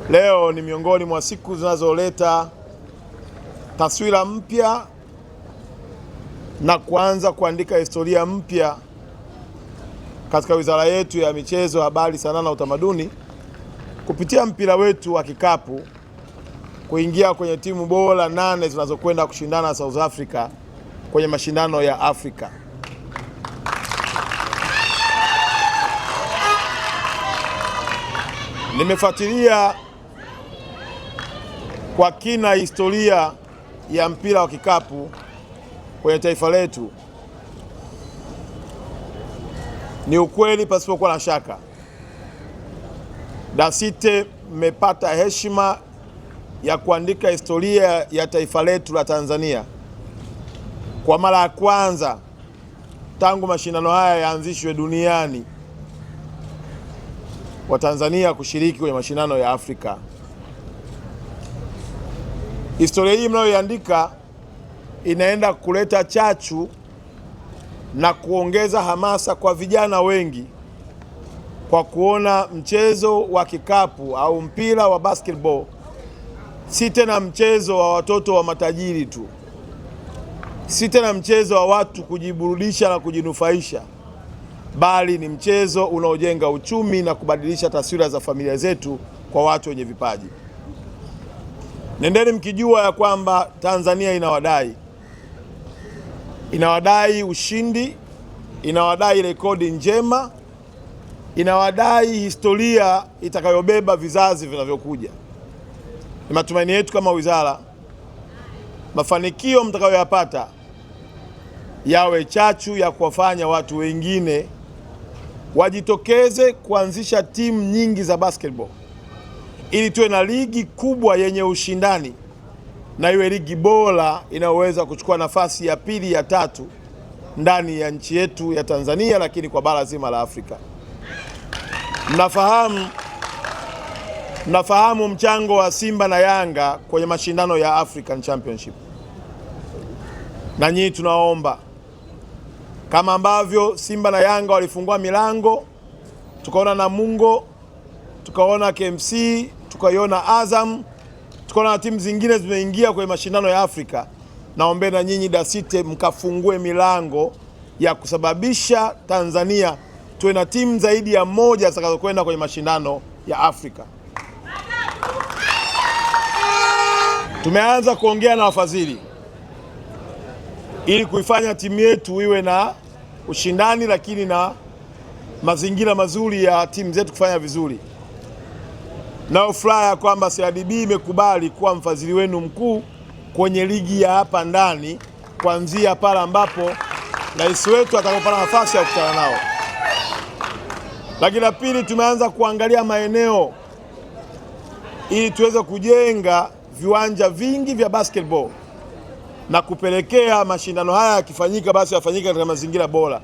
Leo ni miongoni mwa siku zinazoleta taswira mpya na kuanza kuandika historia mpya katika wizara yetu ya michezo, habari, sanaa na utamaduni kupitia mpira wetu wa kikapu kuingia kwenye timu bora 8 zinazokwenda kushindana South Africa kwenye mashindano ya Afrika. Nimefuatilia kwa kina historia ya mpira wa kikapu kwenye taifa letu. Ni ukweli pasipokuwa na shaka, Dasite mmepata heshima ya kuandika historia ya taifa letu la Tanzania kwa mara ya kwanza tangu mashindano haya yaanzishwe duniani, wa Tanzania kushiriki kwenye mashindano ya Afrika. Historia hii mnayoiandika inaenda kuleta chachu na kuongeza hamasa kwa vijana wengi kwa kuona mchezo wa kikapu au mpira wa basketball si tena mchezo wa watoto wa matajiri tu, si tena mchezo wa watu kujiburudisha na kujinufaisha, bali ni mchezo unaojenga uchumi na kubadilisha taswira za familia zetu kwa watu wenye vipaji. Nendeni mkijua ya kwamba Tanzania inawadai ushindi, inawadai rekodi njema, inawadai historia itakayobeba vizazi vinavyokuja. Ni matumaini yetu kama wizara, mafanikio mtakayoyapata yawe chachu ya kuwafanya watu wengine wajitokeze kuanzisha timu nyingi za basketball ili tuwe na ligi kubwa yenye ushindani na iwe ligi bora inayoweza kuchukua nafasi ya pili, ya tatu ndani ya nchi yetu ya Tanzania, lakini kwa bara zima la Afrika. Mnafahamu mchango wa Simba na Yanga kwenye mashindano ya African Championship. Na nyinyi tunaomba, kama ambavyo Simba na Yanga walifungua milango, tukaona Namungo, tukaona KMC, tukaiona Azam, tukaona na timu zingine zimeingia kwenye mashindano ya Afrika, naombe na nyinyi Dasite mkafungue milango ya kusababisha Tanzania tuwe na timu zaidi ya moja zitakazokwenda kwenye mashindano ya Afrika. Tumeanza kuongea na wafadhili ili kuifanya timu yetu iwe na ushindani, lakini na mazingira mazuri ya timu zetu kufanya vizuri. Nao furaha kwamba CRDB imekubali kuwa mfadhili wenu mkuu kwenye ligi ya hapa ndani, kuanzia pale ambapo rais wetu atakapopata nafasi ya kukutana nao. Lakini la pili, tumeanza kuangalia maeneo ili tuweze kujenga viwanja vingi vya basketball na kupelekea mashindano haya yakifanyika basi yafanyike katika mazingira bora.